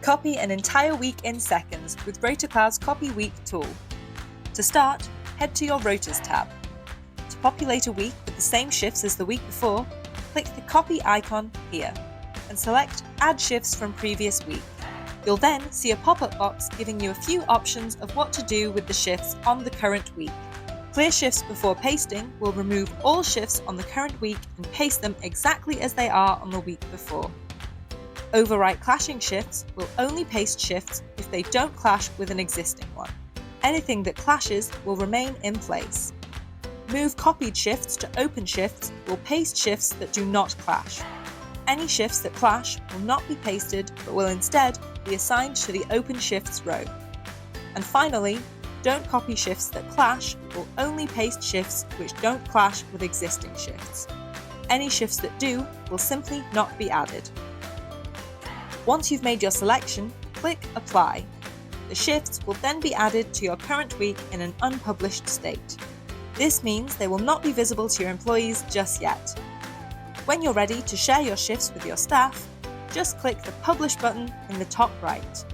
Copy an entire week in seconds with RotaCloud's Copy Week tool. To start, head to your Rotas tab. To populate a week with the same shifts as the week before, click the copy icon here and select Add Shifts from Previous Week. You'll then see a pop-up box giving you a few options of what to do with the shifts on the current week. Clear shifts before pasting will remove all shifts on the current week and paste them exactly as they are on the week before. Overwrite clashing shifts will only paste shifts if they don't clash with an existing one. Anything that clashes will remain in place. Move copied shifts to open shifts will paste shifts that do not clash. Any shifts that clash will not be pasted but will instead be assigned to the open shifts row. And finally, don't copy shifts that clash will only paste shifts which don't clash with existing shifts. Any shifts that do will simply not be added. Once you've made your selection, click Apply. The shifts will then be added to your current week in an unpublished state. This means they will not be visible to your employees just yet. When you're ready to share your shifts with your staff, just click the Publish button in the top right.